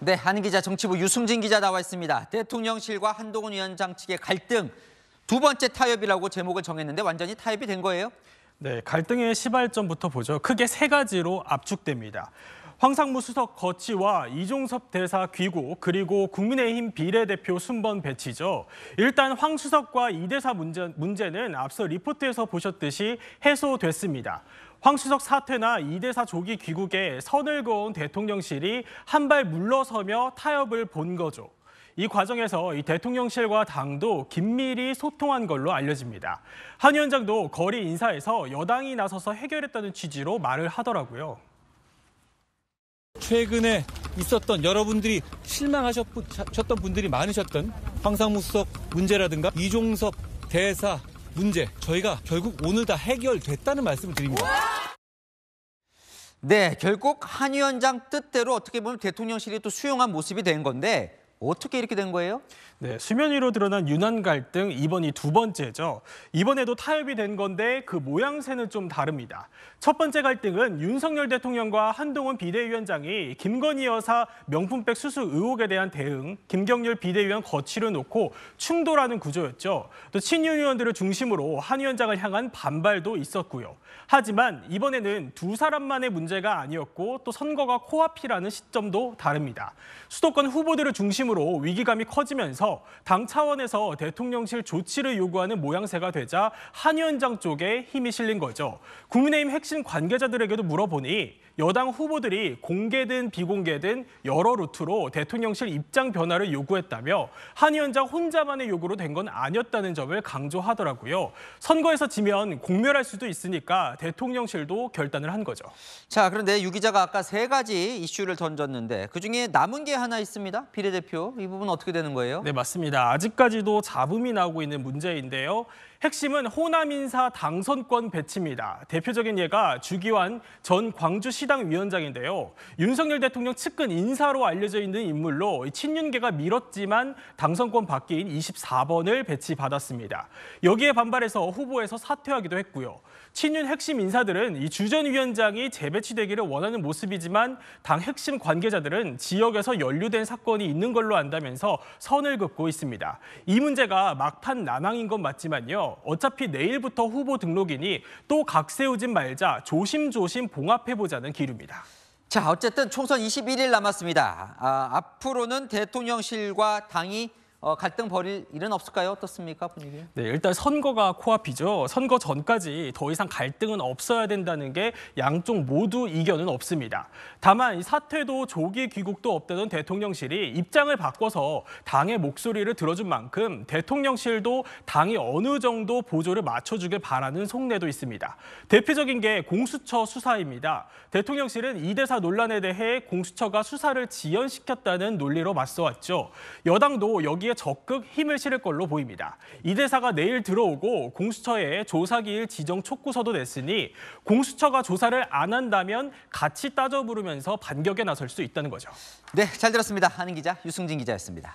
네, 한인 기자 정치부 유승진 기자 나와 있습니다. 대통령실과 한동훈 위원장 측의 갈등 두 번째 타협이라고 제목을 정했는데 완전히 타협이 된 거예요? 네, 갈등의 시발점부터 보죠. 크게 세 가지로 압축됩니다. 황상무 수석 거취와 이종섭 대사 귀국, 그리고 국민의힘 비례대표 순번 배치죠. 일단 황 수석과 이 대사 문제는 앞서 리포트에서 보셨듯이 해소됐습니다. 황 수석 사퇴나 이 대사 조기 귀국에 선을 그은 대통령실이 한 발 물러서며 타협을 본 거죠. 이 과정에서 이 대통령실과 당도 긴밀히 소통한 걸로 알려집니다. 한 위원장도 거리 인사에서 여당이 나서서 해결했다는 취지로 말을 하더라고요. 최근에 있었던 여러분들이 실망하셨던 분들이 많으셨던 황상무 수석 문제라든가 이종섭 대사 문제, 저희가 결국 오늘 다 해결됐다는 말씀을 드립니다. 네, 결국 한 위원장 뜻대로 어떻게 보면 대통령실이 또 수용한 모습이 된 건데 어떻게 이렇게 된 거예요? 네, 수면 위로 드러난 유난 갈등, 이번이 두 번째죠. 이번에도 타협이 된 건데 그 모양새는 좀 다릅니다. 첫 번째 갈등은 윤석열 대통령과 한동훈 비대위원장이 김건희 여사 명품백 수수 의혹에 대한 대응, 김경률 비대위원 거취를 놓고 충돌하는 구조였죠. 또 친윤 의원들을 중심으로 한 위원장을 향한 반발도 있었고요. 하지만 이번에는 두 사람만의 문제가 아니었고 또 선거가 코앞이라는 시점도 다릅니다. 수도권 후보들을 중심으로 위기감이 커지면서 당 차원에서 대통령실 조치를 요구하는 모양새가 되자 한 위원장 쪽에 힘이 실린 거죠. 국민의힘 핵심 관계자들에게도 물어보니 여당 후보들이 공개든 비공개든 여러 루트로 대통령실 입장 변화를 요구했다며 한 위원장 혼자만의 요구로 된 건 아니었다는 점을 강조하더라고요. 선거에서 지면 공멸할 수도 있으니까 대통령실도 결단을 한 거죠. 자, 그런데 유 기자가 아까 세 가지 이슈를 던졌는데 그중에 남은 게 하나 있습니다. 비례대표. 이 부분 어떻게 되는 거예요? 네, 맞습니다. 아직까지도 잡음이 나오고 있는 문제인데요. 핵심은 호남 인사 당선권 배치입니다. 대표적인 예가 주기환 전 광주시당 위원장인데요. 윤석열 대통령 측근 인사로 알려져 있는 인물로 친윤계가 밀었지만 당선권 바뀐 24번을 배치받았습니다. 여기에 반발해서 후보에서 사퇴하기도 했고요. 친윤 핵심 인사들은 이 주 전 위원장이 재배치되기를 원하는 모습이지만 당 핵심 관계자들은 지역에서 연루된 사건이 있는 걸로 안다면서 선을 긋고 있습니다. 이 문제가 막판 난항인 건 맞지만요. 어차피 내일부터 후보 등록이니 또 각 세우지 말자 조심조심 봉합해보자는 기류입니다. 자, 어쨌든 총선 21일 남았습니다. 앞으로는 대통령실과 당이 갈등 벌일 일은 없을까요? 어떻습니까, 분위기? 네, 일단 선거가 코앞이죠. 선거 전까지 더 이상 갈등은 없어야 된다는 게 양쪽 모두 이견은 없습니다. 다만 이 사퇴도 조기 귀국도 없다던 대통령실이 입장을 바꿔서 당의 목소리를 들어준 만큼 대통령실도 당이 어느 정도 보조를 맞춰주길 바라는 속내도 있습니다. 대표적인 게 공수처 수사입니다. 대통령실은 이 대사 논란에 대해 공수처가 수사를 지연시켰다는 논리로 맞서왔죠. 여당도 여기에 적극 힘을 실을 걸로 보입니다. 이 대사가 내일 들어오고 공수처에 조사기일 지정 촉구서도 냈으니 공수처가 조사를 안 한다면 같이 따져 부르면서 반격에 나설 수 있다는 거죠. 네, 잘 들었습니다. 한인 기자 유승진 기자였습니다.